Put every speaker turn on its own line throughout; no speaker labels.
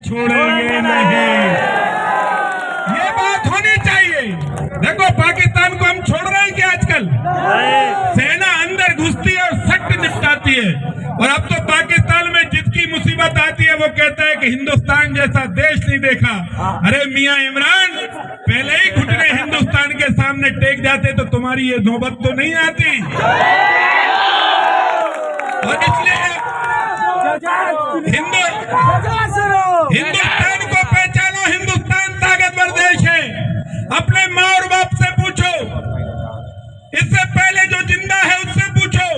छोड़ेंगे नहीं, ये बात होनी चाहिए। देखो पाकिस्तान को हम छोड़ रहे हैं क्या? आजकल सेना अंदर घुसती है और सख्त निपटाती है, और अब तो पाकिस्तान में जिसकी मुसीबत आती है वो कहता है कि हिंदुस्तान जैसा देश नहीं देखा। अरे मियां इमरान, पहले ही घुटने हिंदुस्तान के सामने टेक जाते तो तुम्हारी ये नौबत तो नहीं आती। और इसलिए हिंदुस्तान को पहचानो, हिंदुस्तान ताकतवर देश है। अपने माँ और बाप से पूछो, इससे पहले जो जिंदा है उससे पूछो।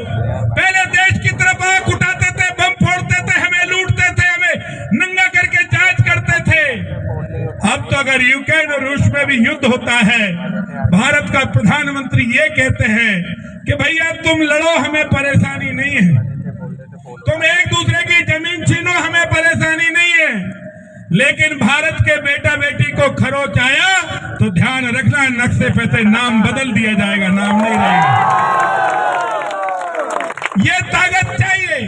पहले देश की तरफ आंख उठाते थे, बम फोड़ते थे, हमें लूटते थे, हमें नंगा करके जांच करते थे। अब तो अगर यूक्रेन और रूस में भी युद्ध होता है, भारत का प्रधानमंत्री ये कहते हैं कि भैया तुम लड़ो, हमें परेशानी नहीं है, तुम एक दूसरे की जमीन छीनो, हमें परेशानी नहीं है। लेकिन भारत के बेटा बेटी को खरोच आया तो ध्यान रखना, नक्शे पे से नाम बदल दिया जाएगा, नाम नहीं रहेगा। ये ताकत चाहिए,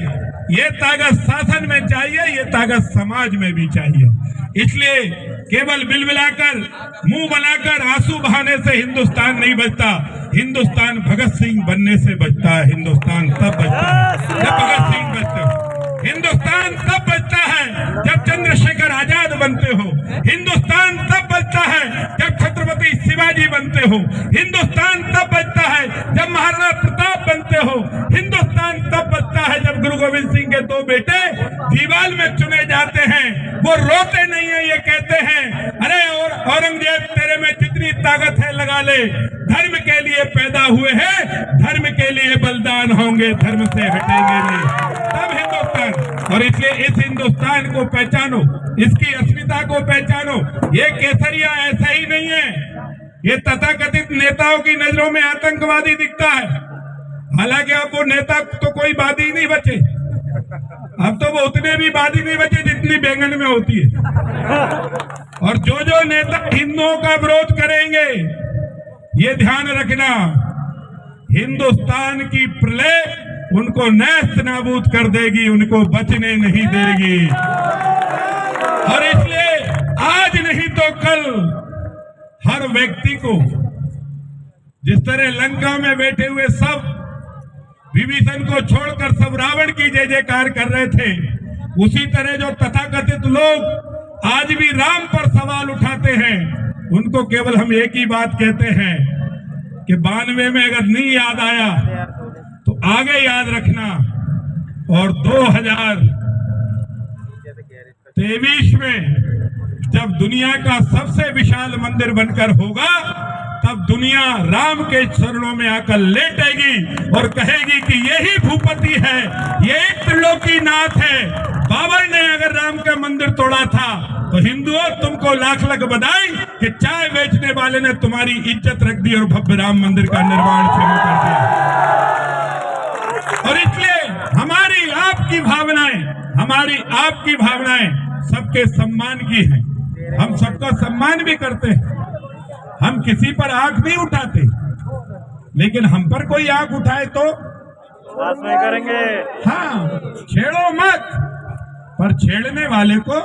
ये ताकत शासन में चाहिए, ये ताकत समाज में भी चाहिए। इसलिए केवल बिलबिलाकर, मुंह बनाकर, आंसू बहाने से हिंदुस्तान नहीं बचता। हिंदुस्तान भगत सिंह बनने से बचता है। हिंदुस्तान तब बचता है जब भगत सिंह बनते हो। हिंदुस्तान तब बचता है जब चंद्रशेखर आजाद बनते हो। हिंदुस्तान तब बचता है जब छत्रपति शिवाजी बनते हो। हिंदुस्तान तब बचता है जब महाराणा प्रताप बनते हो। हिंदुस्तान तब बचता है जब गुरु गोविंद सिंह के दो बेटे दीवाल में चुने जाते हैं। वो रोते नहीं है, ये कहते हैं अरे और औरंगजेब तेरे में जितनी ताकत है लगा ले, धर्म के लिए पैदा हुए हैं, धर्म के लिए बलिदान होंगे, धर्म से हटेंगे नहीं। तब हिंदुस्तान, और इसलिए इस हिंदुस्तान को पहचानो, इसकी अस्मिता को पहचानो। ये केसरिया ऐसा ही नहीं है, ये तथाकथित नेताओं की नजरों में आतंकवादी दिखता है। हालांकि अब वो नेता तो कोई बादी नहीं बचे, अब तो वो उतने भी बादी नहीं बचे जितनी बैंगन में होती है। और जो नेता हिंदुओं का विरोध करेंगे, ये ध्यान रखना, हिंदुस्तान की प्रलय उनको नेस्त नाबूद कर देगी, उनको बचने नहीं देगी। और इसलिए आज नहीं तो कल हर व्यक्ति को, जिस तरह लंका में बैठे हुए सब विभीषण को छोड़कर सब रावण की जय जयकार कर रहे थे, उसी तरह जो तथाकथित लोग आज भी राम पर सवाल उठाते हैं, उनको केवल हम एक ही बात कहते हैं कि 92 में अगर नहीं याद आया तो आगे याद रखना, और 2023 में जब दुनिया का सबसे विशाल मंदिर बनकर होगा, तब दुनिया राम के चरणों में आकर लेटेगी और कहेगी कि यही भूपति है, यही त्रिलोकीनाथ है। बाबर ने अगर राम का मंदिर तोड़ा था तो हिंदुओं तुमको लाख लाख बधाई कि चाय बेचने वाले ने तुम्हारी इज्जत रख दी और भव्य राम मंदिर का निर्माण शुरू कर दिया। और इसलिए हमारी आपकी भावनाएं सबके सम्मान की हैं, हम सबका सम्मान भी करते हैं, हम किसी पर आंख नहीं उठाते, लेकिन हम पर कोई आंख उठाए तो
नहीं करेंगे।
हाँ, छेड़ो मत, पर छेड़ने वाले को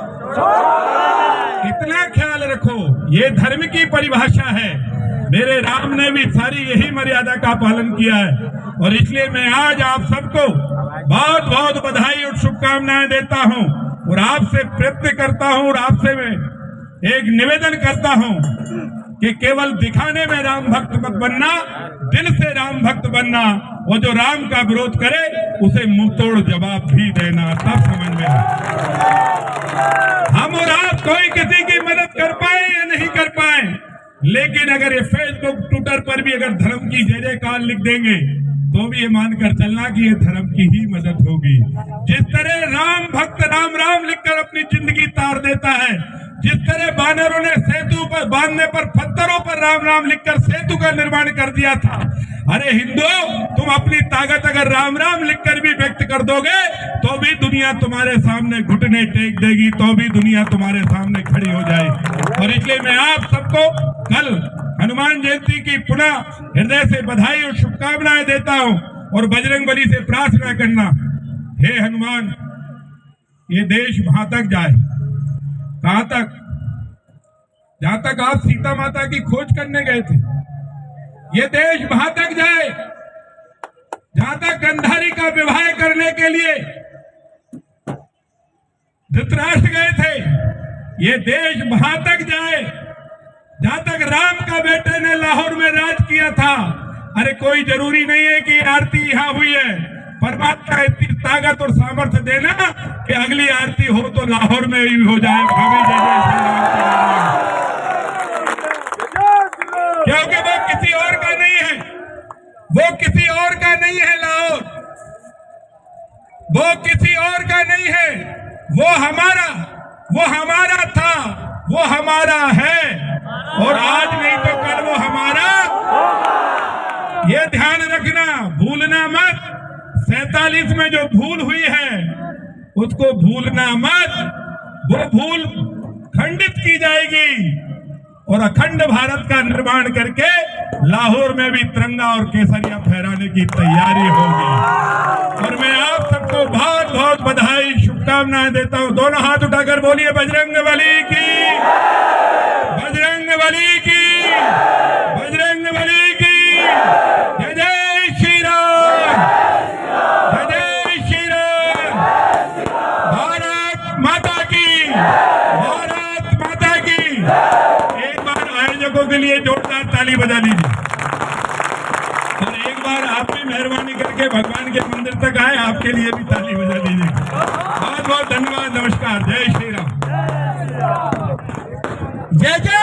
इतना ख्याल रखो। ये धर्म की परिभाषा है, मेरे राम ने भी सारी यही मर्यादा का पालन किया है। और इसलिए मैं आज आप सबको बहुत बहुत बधाई और शुभकामनाएं देता हूं, और आपसे प्रयत्न करता हूं, और आपसे मैं एक निवेदन करता हूं कि केवल दिखाने में राम भक्त मत बनना, दिल से राम भक्त बनना। वो जो राम का विरोध करे उसे मुंहतोड़ जवाब भी देना, तब समझ में हम और आप कोई किसी की मदद कर पाए या नहीं कर पाए, लेकिन अगर ये फेसबुक ट्विटर पर भी अगर धर्म की जय जयकार लिख देंगे तो भी ये मानकर चलना कि ये धर्म की ही मदद होगी। जिस तरह राम भक्त राम राम लिखकर अपनी जिंदगी तार देता है, जिस तरह बानरों ने सेतु पर बांधने पर पत्थरों पर राम राम लिखकर सेतु का निर्माण कर दिया था, अरे हिंदुओं तुम अपनी ताकत अगर राम राम लिखकर भी व्यक्त कर दोगे तो भी दुनिया तुम्हारे सामने घुटने टेक देगी, तो भी दुनिया तुम्हारे सामने खड़ी हो जाएगी। और इसलिए मैं आप सबको कल हनुमान जयंती की पुनः हृदय से बधाई और शुभकामनाएं देता हूं, और बजरंगबली से प्रार्थना करना, हे हनुमान, ये देश वहां तक जाए कहां तक? जहां तक आप सीता माता की खोज करने गए थे, ये देश वहां तक जाए जहां तक गंधारी का विवाह करने के लिए धृतराष्ट्र गए थे। ये देश वहां तक जाए जहां तक राम का बेटे ने लाहौर में राज किया था। अरे कोई जरूरी नहीं है कि आरती यहां हुई है, परमात्मा इतनी ताकत और सामर्थ्य देना कि अगली आरती हो तो लाहौर में ही हो जाए। भाभी जय जय श्री राम, क्योंकि वो किसी और का नहीं है, वो किसी और का नहीं है लाहौर, वो किसी और का नहीं है, वो हमारा था, वो हमारा है और आज नहीं तो कल वो हमारा। ये ध्यान रखना, भूलना मत। 47 में जो भूल हुई है उसको भूलना मत। वो भूल खंडित की जाएगी और अखंड भारत का निर्माण करके लाहौर में भी तिरंगा और केसरिया फहराने की तैयारी होगी। और मैं आप सबको बहुत बहुत बधाई, शुभकामनाएं देता हूं। दोनों हाथ उठाकर बोलिए बजरंग बली की, बजरंग बली की, बजरंग बली की। जय जय श्री राम, जय जय श्री राम। भारत माता की, भारत माता की। एक बार आयोजकों के लिए जोरदार ताली बजा लीजिए और एक बार आप भी मेहरबानी करके भगवान के मंदिर तक आए, आपके लिए भी ताली बजा लीजिए। बहुत बहुत धन्यवाद, नमस्कार, जय श्री राम। जय जय